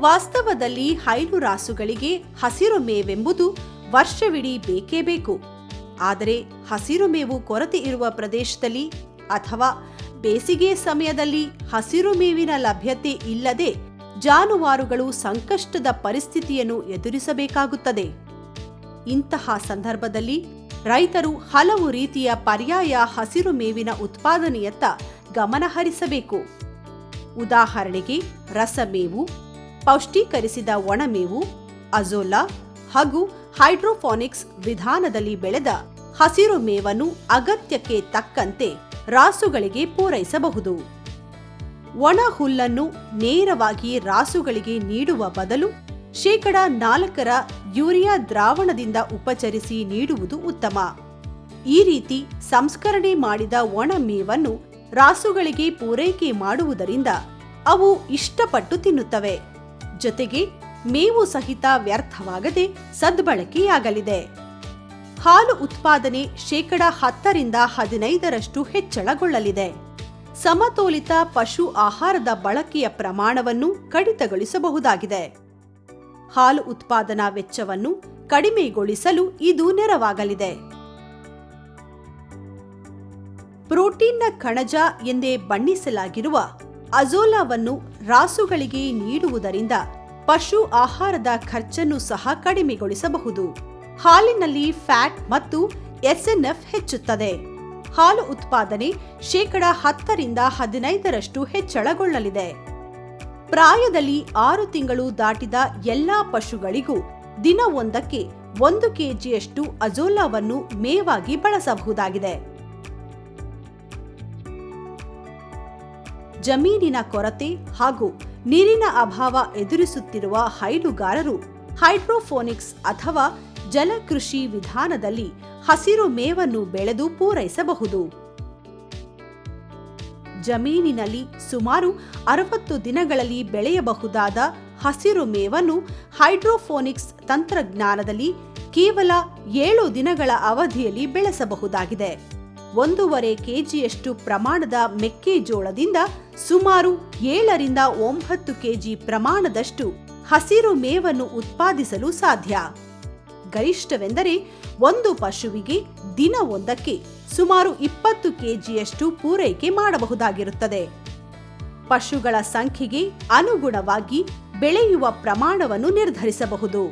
ವಾಸ್ತವದಲ್ಲಿ ಹೈನು ರಾಸುಗಳಿಗೆ ಹಸಿರು ಮೇವೆಂಬುದು ವರ್ಷವಿಡೀ ಬೇಕೇ ಬೇಕು. ಆದರೆ ಹಸಿರು ಮೇವು ಕೊರತೆ ಇರುವ ಪ್ರದೇಶದಲ್ಲಿ ಅಥವಾ ಬೇಸಿಗೆ ಸಮಯದಲ್ಲಿ ಹಸಿರು ಮೇವಿನ ಲಭ್ಯತೆ ಇಲ್ಲದೆ ಜಾನುವಾರುಗಳು ಸಂಕಷ್ಟದ ಪರಿಸ್ಥಿತಿಯನ್ನು ಎದುರಿಸಬೇಕಾಗುತ್ತದೆ. ಇಂತಹ ಸಂದರ್ಭದಲ್ಲಿ ರೈತರು ಹಲವು ರೀತಿಯ ಪರ್ಯಾಯ ಹಸಿರು ಮೇವಿನ ಉತ್ಪಾದನೆಯತ್ತ ಗಮನ ಹರಿಸಬೇಕು. ಉದಾಹರಣೆಗೆ ರಸಮೇವು, ಪೌಷ್ಟೀಕರಿಸಿದ ಒಣಮೇವು, ಅಜೋಲಾ ಹಾಗೂ ಹೈಡ್ರೋಫಾನಿಕ್ಸ್ ವಿಧಾನದಲ್ಲಿ ಬೆಳೆದ ಹಸಿರು ಮೇವನ್ನು ಅಗತ್ಯಕ್ಕೆ ತಕ್ಕಂತೆ ರಾಸುಗಳಿಗೆ ಪೂರೈಸಬಹುದು. ಒಣ ಹುಲ್ಲನ್ನು ನೇರವಾಗಿ ರಾಸುಗಳಿಗೆ ನೀಡುವ ಬದಲು 4% ಯೂರಿಯಾ ದ್ರಾವಣದಿಂದ ಉಪಚರಿಸಿ ನೀಡುವುದು ಉತ್ತಮ. ಈ ರೀತಿ ಸಂಸ್ಕರಣೆ ಮಾಡಿದ ಒಣ ಮೇವನ್ನು ರಾಸುಗಳಿಗೆ ಪೂರೈಕೆ ಮಾಡುವುದರಿಂದ ಅವು ಇಷ್ಟಪಟ್ಟು ತಿನ್ನುತ್ತವೆ. ಜೊತೆಗೆ ಮೇವು ಸಹಿತ ವ್ಯರ್ಥವಾಗದೆ ಸದ್ಬಳಕೆಯಾಗಲಿದೆ. ಹಾಲು ಉತ್ಪಾದನೆ 10% ಹೆಚ್ಚಳಗೊಳ್ಳಲಿದೆ. ಸಮತೋಲಿತ ಪಶು ಆಹಾರದ ಬಳಕೆಯ ಪ್ರಮಾಣವನ್ನು ಕಡಿತಗೊಳಿಸಬಹುದಾಗಿದೆ. ಹಾಲು ಉತ್ಪಾದನಾ ವೆಚ್ಚವನ್ನು ಕಡಿಮೆಗೊಳಿಸಲು ಇದು ನೆರವಾಗಲಿದೆ. ಪ್ರೋಟೀನ್ನ ಕಣಜ ಎಂದೇ ಬಣ್ಣಿಸಲಾಗಿರುವ ಅಜೋಲಾವನ್ನು ರಾಸುಗಳಿಗೆ ನೀಡುವುದರಿಂದ ಪಶು ಆಹಾರದ ಖರ್ಚನ್ನು ಸಹ ಕಡಿಮೆಗೊಳಿಸಬಹುದು. ಹಾಲಿನಲ್ಲಿ ಫ್ಯಾಟ್ ಮತ್ತು ಎಸ್ಎನ್ಎಫ್ ಹೆಚ್ಚುತ್ತದೆ. ಹಾಲು ಉತ್ಪಾದನೆ 10% ಹೆಚ್ಚಳಗೊಳ್ಳಲಿದೆ. ಪ್ರಾಯದಲ್ಲಿ 6 ತಿಂಗಳು ದಾಟಿದ ಎಲ್ಲಾ ಪಶುಗಳಿಗೂ ದಿನವೊಂದಕ್ಕೆ 1 ಕೆಜಿಯಷ್ಟು ಅಜೋಲಾವನ್ನು ಮೇವಾಗಿ ಬಳಸಬಹುದಾಗಿದೆ. ಜಮೀನಿನ ಕೊರತೆ ಹಾಗೂ ನೀರಿನ ಅಭಾವ ಎದುರಿಸುತ್ತಿರುವ ಹೈನುಗಾರರು ಹೈಡ್ರೋಫೋನಿಕ್ಸ್ ಅಥವಾ ಜಲಕೃಷಿ ವಿಧಾನದಲ್ಲಿ ಹಸಿರು ಮೇವನ್ನು ಬೆಳೆದು ಪೂರೈಸಬಹುದು. ಜಮೀನಿನಲ್ಲಿ ಸುಮಾರು 60 ದಿನಗಳಲ್ಲಿ ಬೆಳೆಯಬಹುದಾದ ಹಸಿರು ಮೇವನ್ನು ಹೈಡ್ರೋಫೋನಿಕ್ಸ್ ತಂತ್ರಜ್ಞಾನದಲ್ಲಿ ಕೇವಲ 7 ದಿನಗಳ ಅವಧಿಯಲ್ಲಿ ಬೆಳೆಸಬಹುದಾಗಿದೆ. 1.5 ಕೆಜಿಯಷ್ಟು ಪ್ರಮಾಣದ ಮೆಕ್ಕೆಜೋಳದಿಂದ ಸುಮಾರು 7 ರಿಂದ 9 ಕೆಜಿ ಪ್ರಮಾಣದಷ್ಟು ಹಸಿರು ಮೇವನ್ನು ಉತ್ಪಾದಿಸಲು ಸಾಧ್ಯ. ಗರಿಷ್ಠವೆಂದರೆ ಒಂದು ಪಶುವಿಗೆ ದಿನವೊಂದಕ್ಕೆ ಸುಮಾರು 20 ಕೆಜಿಯಷ್ಟು ಪೂರೈಕೆ ಮಾಡಬಹುದಾಗಿರುತ್ತದೆ. ಪಶುಗಳ ಸಂಖ್ಯೆಗೆ ಅನುಗುಣವಾಗಿ ಬೆಳೆಯುವ ಪ್ರಮಾಣವನ್ನು ನಿರ್ಧರಿಸಬಹುದು.